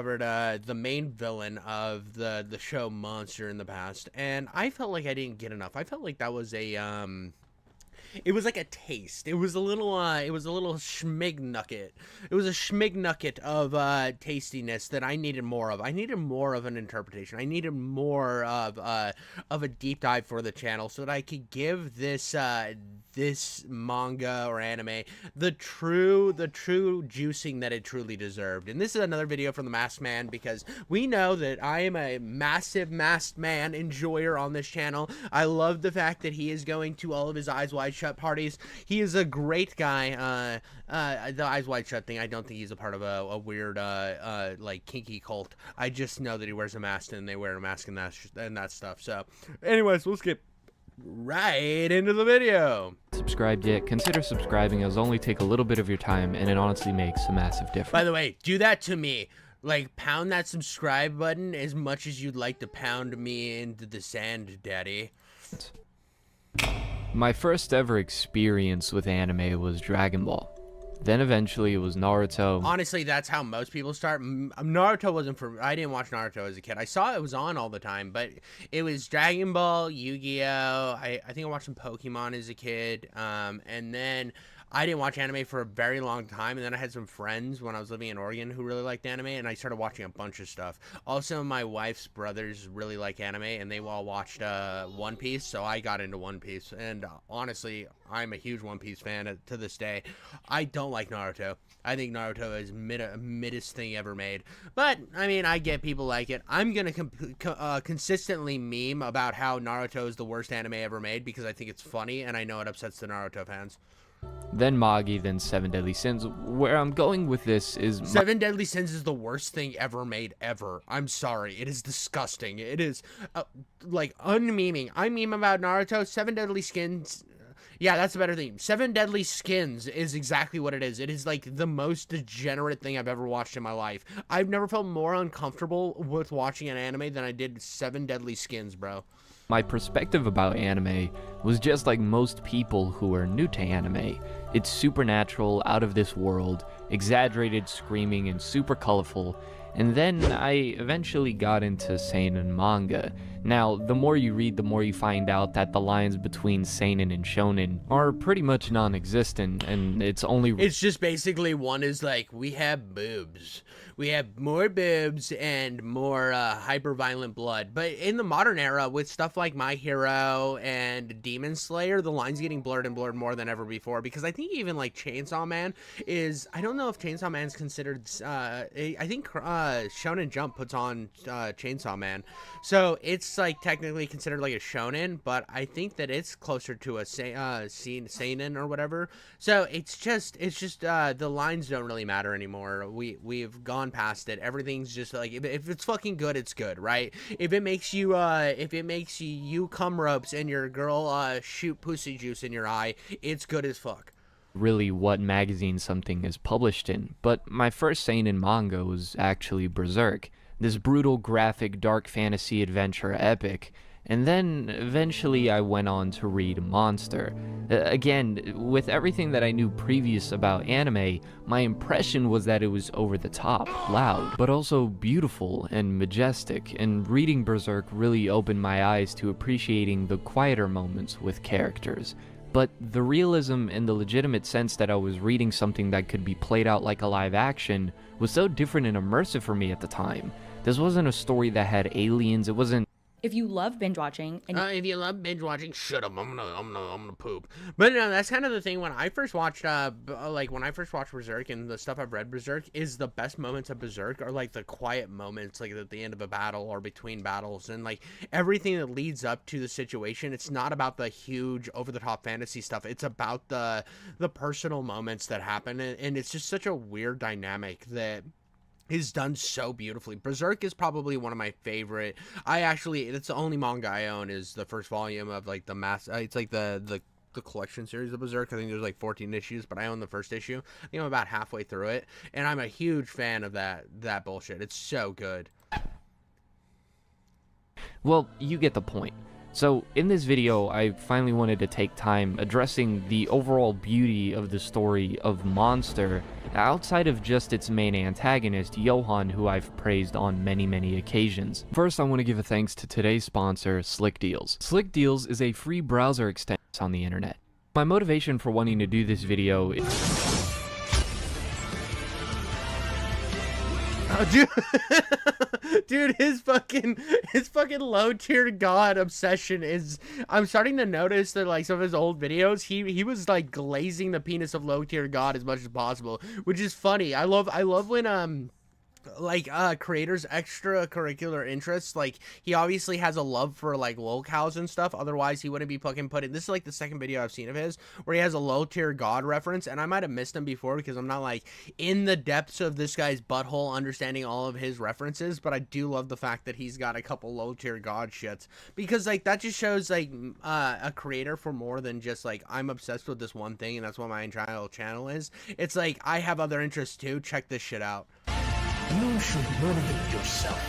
Covered the main villain of the show Monster in the past, and I felt like I didn't get enough. I felt like that was a it was like a taste. It was a little schmig-nugget. It was a schmig-nugget of tastiness that I needed more of. I needed more of an interpretation. I needed more of a deep dive for the channel so that I could give this this manga or anime the true juicing that it truly deserved. And this is another video from the Masked Man, because we know that I am a massive Masked Man enjoyer on this channel. I love the fact that he is going to all of his Eyes Wide Shut parties. He is a great guy. The Eyes Wide Shut thing, I don't think he's a part of a weird like kinky cult. I just know that he wears a mask and they wear a mask and that stuff. So anyways, we'll skip right into the video. Subscribed yet, consider subscribing. It'll only take a little bit of your time, and it honestly makes a massive difference. By the way, do that to me. Like, pound that subscribe button as much as you'd like to pound me into the sand, daddy. My first ever experience with anime was Dragon Ball. Then eventually it was Naruto. Honestly, that's how most people start. Naruto wasn't for... I didn't watch Naruto as a kid. I saw it was on all the time, but it was Dragon Ball, Yu-Gi-Oh! I think I watched some Pokemon as a kid, and then I didn't watch anime for a very long time, and then I had some friends when I was living in Oregon who really liked anime, and I started watching a bunch of stuff. Also, my wife's brothers really like anime, and they all watched One Piece, so I got into One Piece, and honestly, I'm a huge One Piece fan to this day. I don't like Naruto. I think Naruto is middest thing ever made, but, I mean, I get people like it. I'm gonna consistently meme about how Naruto is the worst anime ever made, because I think it's funny, and I know it upsets the Naruto fans. Then Magi, then Seven Deadly Sins. Where I'm going with this is... Seven Deadly Sins is the worst thing ever made, ever. I'm sorry. It is disgusting. It is, like, unmemeing. I meme about Naruto. Seven Deadly Skins... Yeah, that's a better thing. Seven Deadly Skins is exactly what it is. It is, like, the most degenerate thing I've ever watched in my life. I've never felt more uncomfortable with watching an anime than I did Seven Deadly Skins, bro. My perspective about anime was just like most people who are new to anime. It's supernatural, out of this world, exaggerated screaming, and super colorful. And then I eventually got into seinen manga. Now, the more you read, the more you find out that the lines between seinen and shonen are pretty much non-existent, and it's just basically one is like, we have boobs. We have more boobs and more hyper-violent blood. But in the modern era, with stuff like My Hero and Demon Slayer, the line's getting blurred and blurred more than ever before, because I think even like Chainsaw Man is... I don't know if Chainsaw Man's considered... I think Shonen Jump puts on Chainsaw Man. So it's like technically considered like a shonen, but I think that it's closer to a seinen or whatever. So it's just the lines don't really matter anymore. We've gone past it. Everything's just like, if it's fucking good, it's good, right? If it makes you you cum ropes and your girl shoot pussy juice in your eye, it's good as fuck. Really what magazine something is published in. But my first seinen manga was actually Berserk, this brutal, graphic, dark fantasy adventure epic. And then eventually I went on to read Monster. Again, with everything that I knew previous about anime, my impression was that it was over the top, loud, but also beautiful and majestic, and reading Berserk really opened my eyes to appreciating the quieter moments with characters. But the realism and the legitimate sense that I was reading something that could be played out like a live action was so different and immersive for me at the time. This wasn't a story that had aliens, it wasn't... If you love binge watching, and shut up. I'm gonna poop. But no, that's kind of the thing. When I first watched, when I first watched Berserk, and the stuff I've read Berserk, is the best moments of Berserk are like the quiet moments, like at the end of a battle or between battles, and like everything that leads up to the situation. It's not about the huge over-the-top fantasy stuff. It's about the personal moments that happen, and it's just such a weird dynamic that is done so beautifully. Berserk is probably one of my favorite. It's the only manga I own, is the first volume of like it's like the collection series of Berserk. I think there's like 14 issues, but I own the first issue. I think I'm about halfway through it, and I'm a huge fan of that bullshit. It's so good. Well, you get the point. So, in this video, I finally wanted to take time addressing the overall beauty of the story of Monster, outside of just its main antagonist, Johan, who I've praised on many occasions. First, I want to give a thanks to today's sponsor, Slick Deals. Slick Deals is a free browser extension on the internet. My motivation for wanting to do this video is... Oh, dude, his fucking low tier god obsession is. I'm starting to notice that like some of his old videos, he was like glazing the penis of low tier god as much as possible, which is funny. I love when like creators extracurricular interests, like he obviously has a love for like locales and stuff, otherwise he wouldn't be fucking putting this. Is like the second video I've seen of his where he has a low tier god reference, and I might have missed him before because I'm not like in the depths of this guy's butthole understanding all of his references, but I do love the fact that he's got a couple low tier god shits, because like that just shows like a creator for more than just like I'm obsessed with this one thing and that's what my entire channel is. It's like I have other interests too, check this shit out. You should motivate yourself.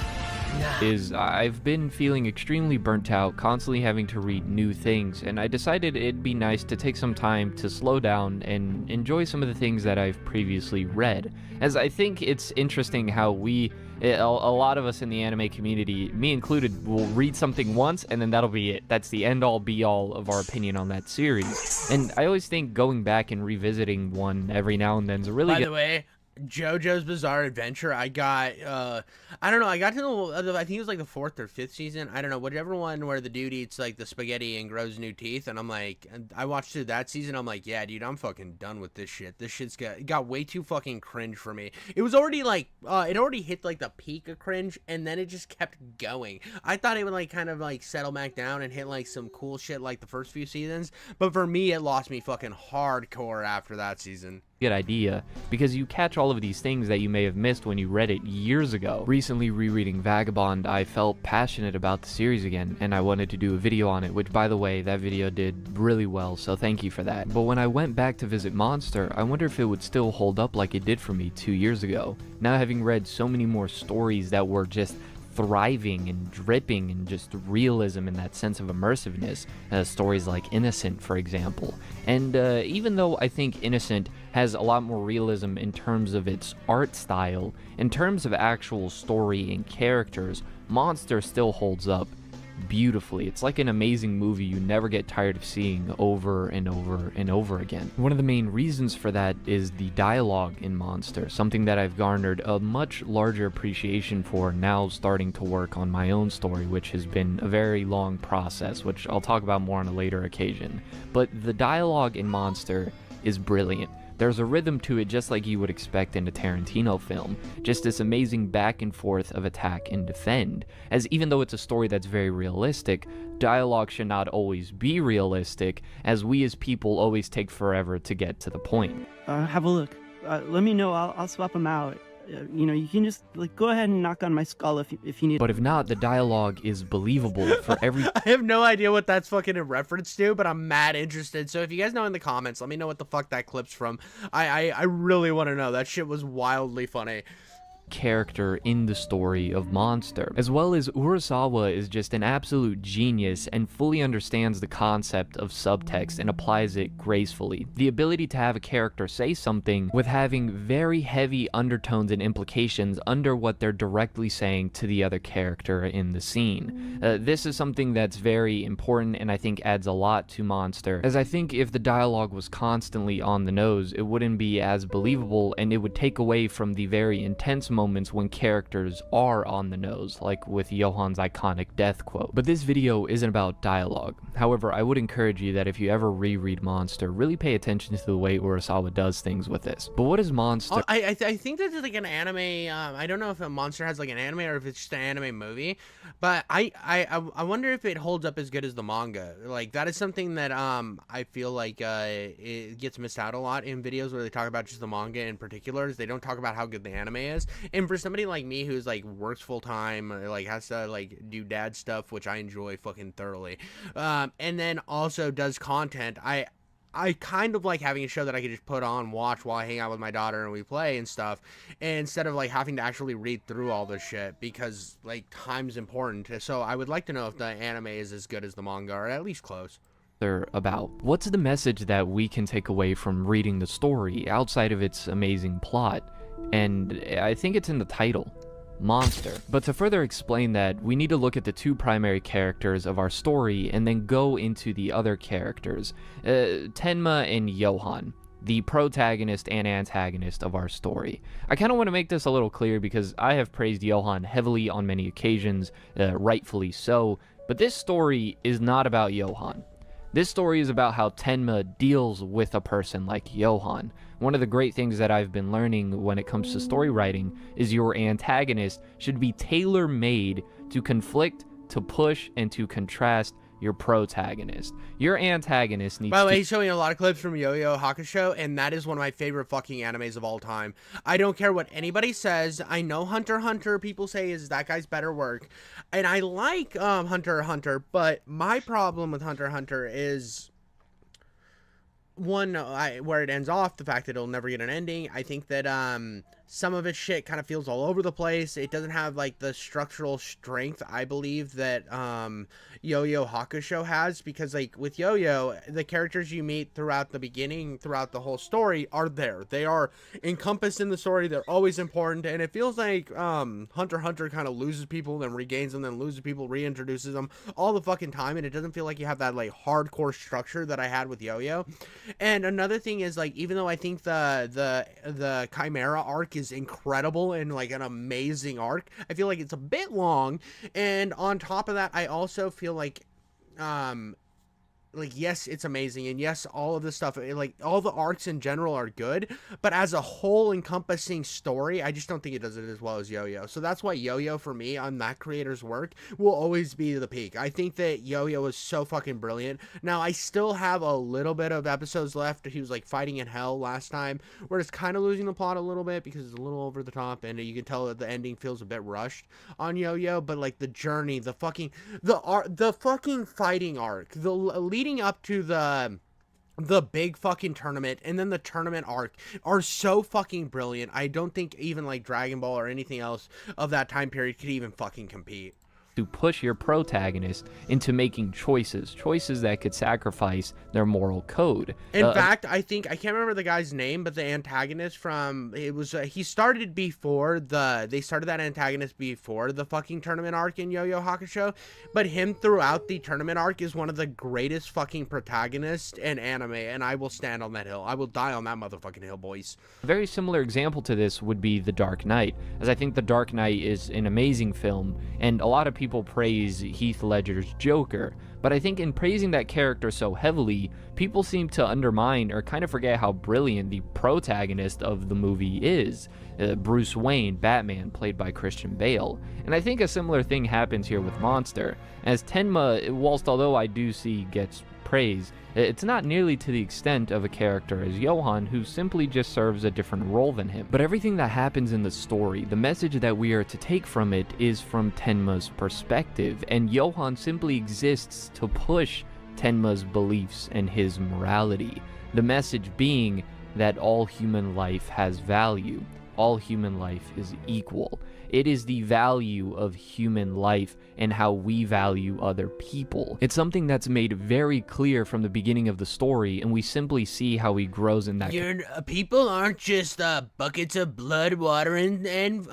Is I've been feeling extremely burnt out, constantly having to read new things, and I decided it'd be nice to take some time to slow down and enjoy some of the things that I've previously read. As I think it's interesting how a lot of us in the anime community, me included, will read something once and then that'll be it. That's the end-all be-all of our opinion on that series. And I always think going back and revisiting one every now and then is a really good... By the way, JoJo's Bizarre Adventure, I got I don't know, I got to the I think it was like the 4th or 5th season, I don't know, whichever one where the dude eats like the spaghetti and grows new teeth, and I'm like, I watched through that season, I'm like, yeah dude, I'm fucking done with this shit. This shit's got way too fucking cringe for me. It was already like it already hit like the peak of cringe, and then it just kept going. I thought it would like kind of like settle back down and hit like some cool shit like the first few seasons, but for me it lost me fucking hardcore after that season. Good idea, because you catch all of these things that you may have missed when you read it years ago. Recently rereading Vagabond, I felt passionate about the series again, and I wanted to do a video on it, which by the way, that video did really well, so thank you for that. But when I went back to visit Monster, I wonder if it would still hold up like it did for me 2 years ago. Now having read so many more stories that were just thriving and dripping in just realism and that sense of immersiveness, stories like Innocent, for example. And even though I think Innocent has a lot more realism in terms of its art style, in terms of actual story and characters, Monster still holds up beautifully. It's like an amazing movie you never get tired of seeing over and over and over again. One of the main reasons for that is the dialogue in Monster, something that I've garnered a much larger appreciation for now starting to work on my own story, which has been a very long process, which I'll talk about more on a later occasion. But the dialogue in Monster is brilliant. There's a rhythm to it just like you would expect in a Tarantino film, just this amazing back and forth of attack and defend, as even though it's a story that's very realistic, dialogue should not always be realistic, as we as people always take forever to get to the point. Have a look. Let me know, I'll swap them out. You know, you can just like go ahead and knock on my skull if you need. But if not, the dialogue is believable for every... I have no idea what that's fucking in reference to, but I'm mad interested. So if you guys know in the comments, let me know what the fuck that clip's from. I really want to know. That shit was wildly funny. Character in the story of Monster, as well as Urasawa is just an absolute genius and fully understands the concept of subtext and applies it gracefully. The ability to have a character say something with having very heavy undertones and implications under what they're directly saying to the other character in the scene. This is something that's very important and I think adds a lot to Monster, as I think if the dialogue was constantly on the nose, it wouldn't be as believable and it would take away from the very intense moments when characters are on the nose, like with Johan's iconic death quote. But this video isn't about dialogue. However, I would encourage you that if you ever reread Monster, really pay attention to the way Urasawa does things with this. But what is Monster? Oh, I think that's like an anime, I don't know if a Monster has like an anime or if it's just an anime movie, but I wonder if it holds up as good as the manga. Like that is something that I feel like it gets missed out a lot in videos where they talk about just the manga in particular. Is they don't talk about how good the anime is. And for somebody like me who's like works full time, like has to like do dad stuff, which I enjoy fucking thoroughly, and then also does content, I kind of like having a show that I could just put on, watch while I hang out with my daughter and we play and stuff, instead of like having to actually read through all this shit, because like time's important. So I would like to know if the anime is as good as the manga, or at least close. They're about? What's the message that we can take away from reading the story outside of its amazing plot? And I think it's in the title, Monster. But to further explain that, we need to look at the two primary characters of our story and then go into the other characters, Tenma and Johan, the protagonist and antagonist of our story. I kind of want to make this a little clear because I have praised Johan heavily on many occasions, rightfully so, but this story is not about Johan. This story is about how Tenma deals with a person like Johan. One of the great things that I've been learning when it comes to story writing is your antagonist should be tailor-made to conflict, to push, and to contrast your protagonist. Your antagonist needs By the way, he's showing a lot of clips from Yu Yu Hakusho, and that is one of my favorite fucking animes of all time. I don't care what anybody says. I know Hunter x Hunter, people say is that guy's better work. And I like Hunter x Hunter, but my problem with Hunter x Hunter is... one, where it ends off, the fact that it'll never get an ending. I think that some of its shit kind of feels all over the place. It doesn't have like the structural strength, I believe, that Yo-Yo Hakusho has, because like with Yo-Yo, the characters you meet throughout the beginning, throughout the whole story are there. They are encompassed in the story. They're always important, and it feels like Hunter x Hunter kind of loses people, then regains them, then loses people, reintroduces them all the fucking time, and it doesn't feel like you have that like hardcore structure that I had with Yo-Yo. And another thing is, like, even though I think the Chimera arc is incredible and like an amazing arc, I feel like it's a bit long. And on top of that, I also feel like yes, it's amazing, and yes, all of this stuff, like all the arcs in general are good, but as a whole encompassing story, I just don't think it does it as well as Yo-Yo. So that's why Yo-Yo, for me, on that creator's work, will always be the peak. I think that Yo-Yo is so fucking brilliant. Now, I still have a little bit of episodes left. He was like fighting in hell last time, where it's kind of losing the plot a little bit because it's a little over the top, and you can tell that the ending feels a bit rushed on Yo-Yo. But like the journey, the fucking fighting arc, the leading up to the big fucking tournament, and then the tournament arc are so fucking brilliant. I don't think even like Dragon Ball or anything else of that time period could even fucking compete. To push your protagonist into making choices that could sacrifice their moral code. In fact, I think, I can't remember the guy's name, but the antagonist from, it was, he started before they started that antagonist before the fucking tournament arc in Yo-Yo Hakusho, but him throughout the tournament arc is one of the greatest fucking protagonists in anime, and I will stand on that hill. I will die on that motherfucking hill, boys. A very similar example to this would be The Dark Knight, as I think The Dark Knight is an amazing film, and a lot of people praise Heath Ledger's Joker, but I think in praising that character so heavily, people seem to undermine or kind of forget how brilliant the protagonist of the movie is, Bruce Wayne, Batman, played by Christian Bale. And I think a similar thing happens here with Monster, as Tenma, whilst although I do see gets praise, it's not nearly to the extent of a character as Johan, who simply just serves a different role than him. But everything that happens in the story, the message that we are to take from it is from Tenma's perspective, and Johan simply exists to push Tenma's beliefs and his morality. The message being that all human life has value. All human life is equal. It is the value of human life and how we value other people. It's something that's made very clear from the beginning of the story, and we simply see how he grows in that. People aren't just buckets of blood, water, and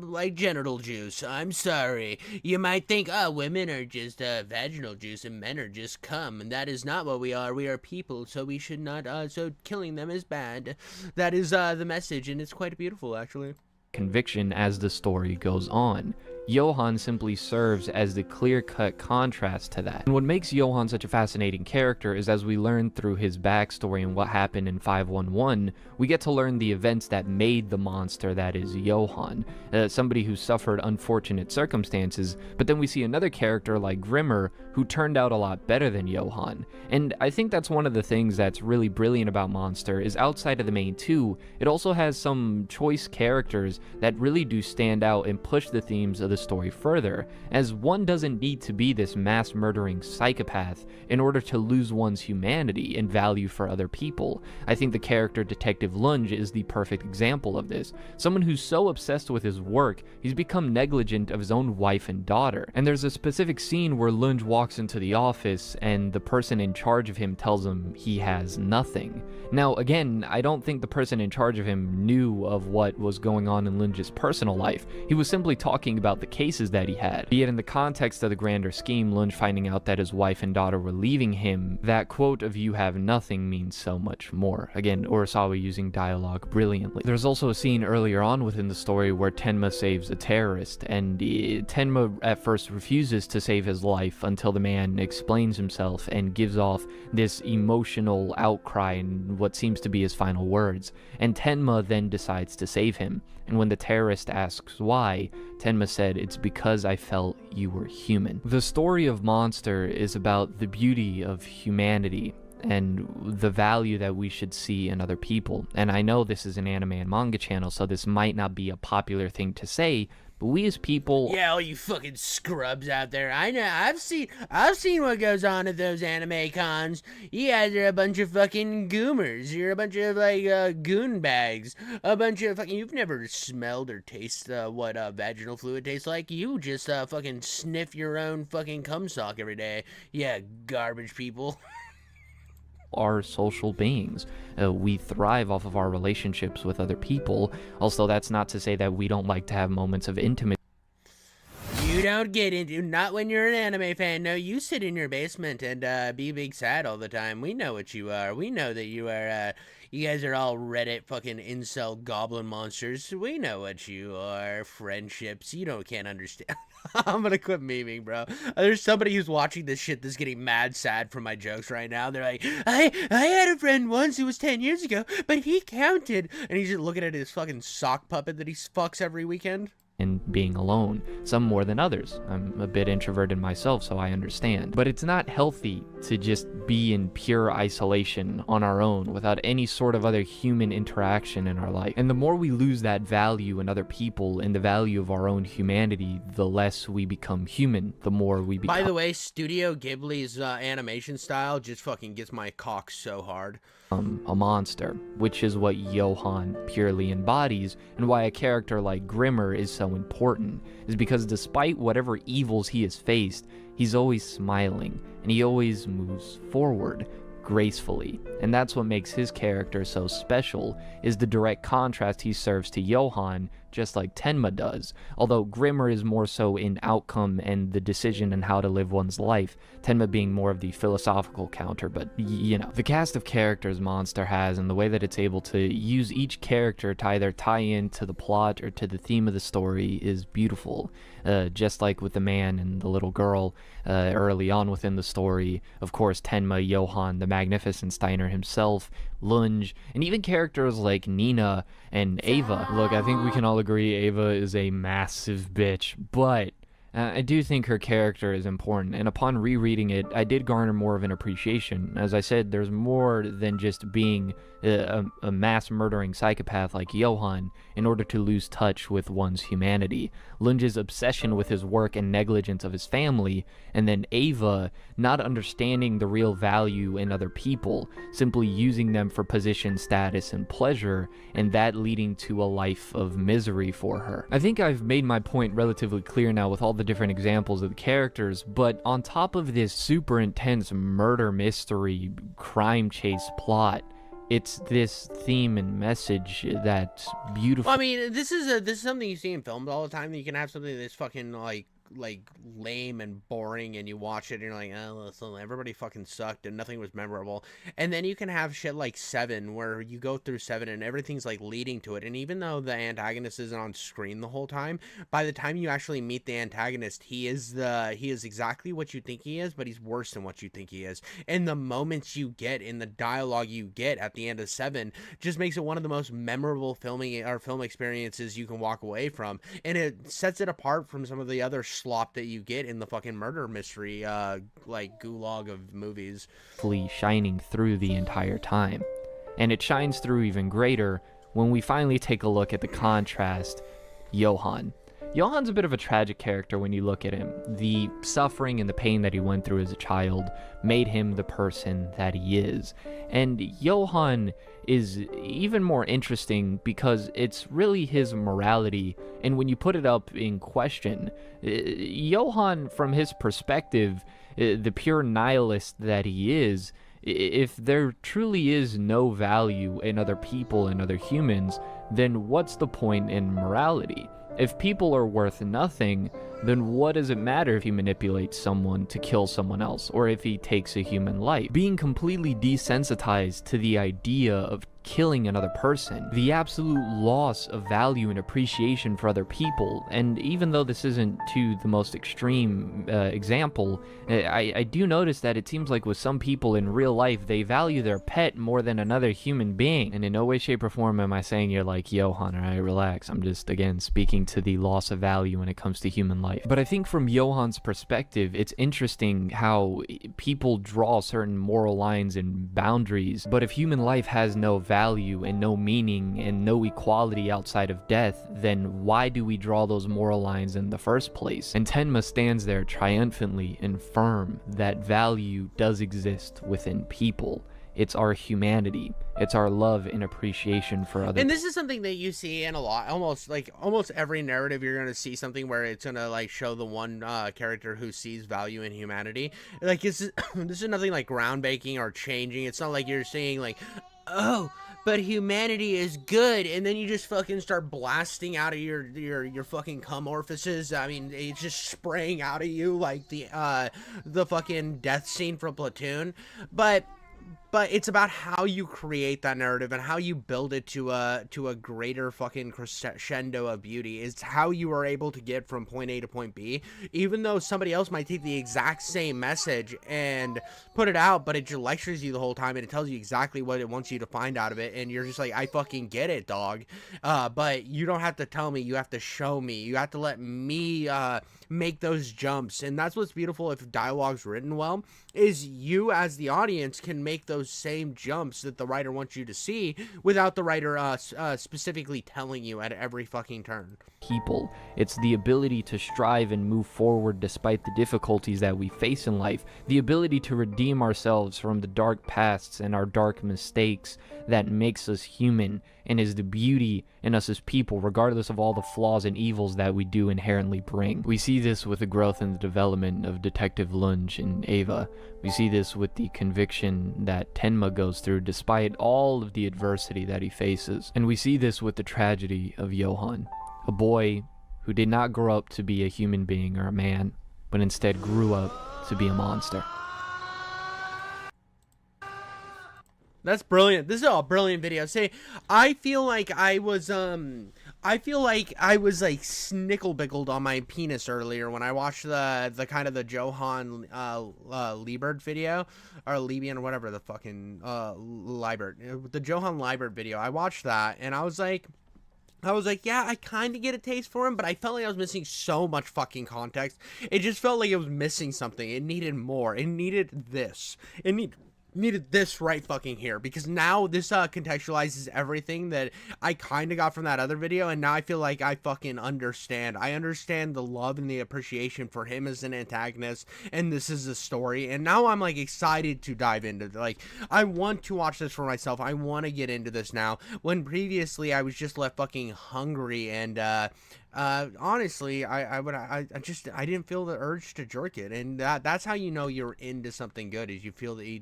like genital juice. I'm sorry. You might think, women are just vaginal juice and men are just cum, and that is not what we are. We are people, so we should not. So killing them is bad. That is the message, and it's quite beautiful, actually. Conviction as the story goes on. Johan simply serves as the clear-cut contrast to that. And what makes Johan such a fascinating character is, as we learn through his backstory and what happened in 511, we get to learn the events that made the monster that is Johan. Somebody who suffered unfortunate circumstances, but then we see another character like Grimmer who turned out a lot better than Johan. And I think that's one of the things that's really brilliant about Monster, is outside of the main two, it also has some choice characters that really do stand out and push the themes of the the story further, as one doesn't need to be this mass-murdering psychopath in order to lose one's humanity and value for other people. I think the character Detective Lunge is the perfect example of this. Someone who's so obsessed with his work, he's become negligent of his own wife and daughter. And there's a specific scene where Lunge walks into the office and the person in charge of him tells him he has nothing. Now, again, I don't think the person in charge of him knew of what was going on in Lunge's personal life. He was simply talking about the cases that he had. Yet in the context of the grander scheme, Lunge finding out that his wife and daughter were leaving him, that quote of "you have nothing" means so much more. Again, Urasawa using dialogue brilliantly. There's also a scene earlier on within the story where Tenma saves a terrorist, and Tenma at first refuses to save his life until the man explains himself and gives off this emotional outcry in what seems to be his final words, and Tenma then decides to save him. And when the terrorist asks why, Tenma said, "It's because I felt you were human." The story of Monster is about the beauty of humanity and the value that we should see in other people. And I know this is an anime and manga channel, so this might not be a popular thing to say, but we as people... Yeah, all you fucking scrubs out there. I know. I've seen what goes on at those anime cons. You guys are a bunch of fucking goomers. You're a bunch of, like, goon bags. A bunch of fucking... You've never smelled or tasted what vaginal fluid tastes like. You just fucking sniff your own fucking cum sock every day. Yeah, garbage people. Are social beings. We thrive off of our relationships with other people. Also, that's not to say that we don't like to have moments of intimacy. You don't get into, not when you're an anime fan. No, you sit in your basement and be big sad all the time. We know what you are. We know that you are, you guys are all Reddit fucking incel goblin monsters. We know what you are. Friendships. Can't understand. I'm gonna quit memeing, bro. There's somebody who's watching this shit that's getting mad sad from my jokes right now. They're like, I had a friend once who was 10 years ago, but he counted. And he's just looking at his fucking sock puppet that he fucks every weekend. And being alone, some more than others. I'm a bit introverted myself, so I understand. But it's not healthy to just be in pure isolation on our own without any sort of other human interaction in our life. And the more we lose that value in other people and the value of our own humanity, the less we become human, the more we become... By the way, Studio Ghibli's animation style just fucking gets my cock so hard. A monster, which is what Johan purely embodies, and why a character like Grimmer is so important, is because despite whatever evils he has faced, he's always smiling, and he always moves forward, gracefully. And that's what makes his character so special, is the direct contrast he serves to Johan, just like Tenma does. Although Grimmer is more so in outcome and the decision and how to live one's life, Tenma being more of the philosophical counter, but you know. The cast of characters Monster has and the way that it's able to use each character to either tie in to the plot or to the theme of the story is beautiful. Just like with the man and the little girl early on within the story, of course Tenma, Johan, the Magnificent Steiner himself, Lunge, and even characters like Nina and Ava. Look, I think we can all agree Ava is a massive bitch, but I do think her character is important, and upon rereading it, I did garner more of an appreciation. As I said, there's more than just being a mass-murdering psychopath like Johan in order to lose touch with one's humanity. Lunge's obsession with his work and negligence of his family, and then Ava not understanding the real value in other people, simply using them for position, status, and pleasure, and that leading to a life of misery for her. I think I've made my point relatively clear now with all the different examples of the characters, but on top of this super intense murder mystery crime chase plot, it's this theme and message that's beautiful. Well, I mean, this is something you see in films all the time. You can have something that's fucking like lame and boring, and you watch it and you're like, oh, listen, everybody fucking sucked and nothing was memorable. And then you can have shit like Seven, where you go through Seven and everything's like leading to it, and even though the antagonist isn't on screen the whole time, by the time you actually meet the antagonist, he is exactly what you think he is, but he's worse than what you think he is. And the moments you get in the dialogue you get at the end of Seven just makes it one of the most memorable film experiences you can walk away from, and it sets it apart from some of the other slop that you get in the fucking murder mystery like gulag of movies. Shining through the entire time, and it shines through even greater when we finally take a look at the contrast. Johan. Johan's a bit of a tragic character when you look at him. The suffering and the pain that he went through as a child made him the person that he is. And Johan is even more interesting because it's really his morality, and when you put it up in question, Johan, from his perspective, the pure nihilist that he is, if there truly is no value in other people and other humans, then what's the point in morality? If people are worth nothing, then what does it matter if he manipulates someone to kill someone else, or if he takes a human life? Being completely desensitized to the idea of killing another person, the absolute loss of value and appreciation for other people, and even though this isn't to the most extreme example, I do notice that it seems like with some people in real life, they value their pet more than another human being, and in no way, shape, or form am I saying you're like Johan, alright, relax. I'm just, again, speaking to the loss of value when it comes to human life. But I think from Johan's perspective, it's interesting how people draw certain moral lines and boundaries, but if human life has no value and no meaning and no equality outside of death, then why do we draw those moral lines in the first place? And Tenma stands there triumphantly and firm that value does exist within people. It's our humanity. It's our love and appreciation for others. And this is something that you see in a lot, almost every narrative. You're gonna see something where it's gonna like show the one character who sees value in humanity. Like this is nothing like groundbreaking or changing. It's not like you're saying like, oh, but humanity is good, and then you just fucking start blasting out of your fucking cum orifices. I mean, it's just spraying out of you like the fucking death scene from Platoon. But it's about how you create that narrative and how you build it to a greater fucking crescendo of beauty. It's how you are able to get from point A to point B, even though somebody else might take the exact same message and put it out, but it just lectures you the whole time and it tells you exactly what it wants you to find out of it, and you're just like, I fucking get it, dog. But you don't have to tell me, you have to show me, you have to let me make those jumps. And that's what's beautiful if dialogue's written well, is you as the audience can make those same jumps that the writer wants you to see without the writer specifically telling you at every fucking turn. People. It's the ability to strive and move forward despite the difficulties that we face in life, the ability to redeem ourselves from the dark pasts and our dark mistakes that makes us human, and is the beauty in us as people, regardless of all the flaws and evils that we do inherently bring. We see this with the growth and the development of Detective Lunge and Ava. We see this with the conviction that Tenma goes through despite all of the adversity that he faces. And we see this with the tragedy of Johan, a boy who did not grow up to be a human being or a man, but instead grew up to be a monster. That's brilliant. This is a brilliant video. See, I feel like I was like snickle-bickled on my penis earlier when I watched the kind of the Johan Liebert video, or Liebian, or whatever the fucking Liebert, the Johan Liebert video. I watched that and I was like, yeah, I kind of get a taste for him, but I felt like I was missing so much fucking context. It just felt like it was missing something. It needed more. It needed this. It needed this right fucking here, because now this contextualizes everything that I kind of got from that other video, and now I feel like I fucking understand. I understand the love and the appreciation for him as an antagonist, and this is the story, and now I'm like excited to dive into it. Like, I want to watch this for myself. I want to get into this now, when previously I was just left fucking hungry, and honestly, I didn't feel the urge to jerk it, and that's how you know you're into something good, is you feel the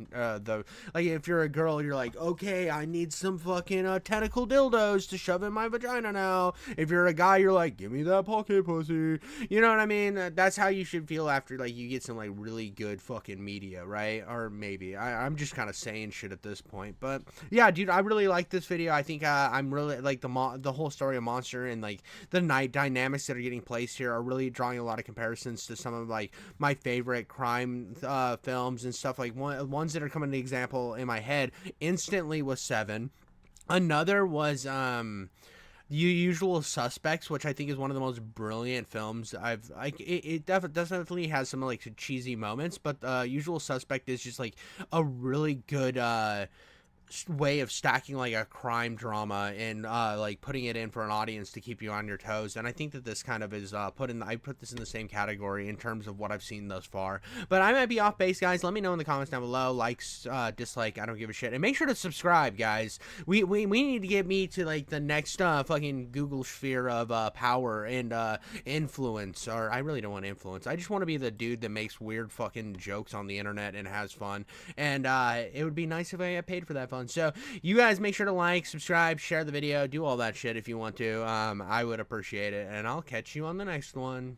like, if you're a girl, you're like, okay, I need some fucking tentacle dildos to shove in my vagina now. If you're a guy, you're like, give me that pocket pussy. You know what I mean? That's how you should feel after like you get some like really good fucking media, right? Or maybe I'm just kind of saying shit at this point, but yeah, dude, I really like this video. I think I'm really like the whole story of Monster and like the night dynamics that are getting placed here are really drawing a lot of comparisons to some of like my favorite crime films and stuff. Like ones that are coming to example in my head instantly was Seven. Another was Usual Suspects, which I think is one of the most brilliant films I've like. It definitely has some like cheesy moments, but Usual Suspect is just like a really good way of stacking like a crime drama and like putting it in for an audience to keep you on your toes. And I think that this kind of is I put this in the same category in terms of what I've seen thus far. But I might be off base, guys. Let me know in the comments down below. Likes, dislike, I don't give a shit. And make sure to subscribe, guys. We need to get me to like the next fucking Google sphere of power and influence. Or I really don't want influence. I just want to be the dude that makes weird fucking jokes on the internet and has fun. And it would be nice if I got paid for that fun. So you guys make sure to like, subscribe, share the video, do all that shit if you want to. I would appreciate it. And I'll catch you on the next one.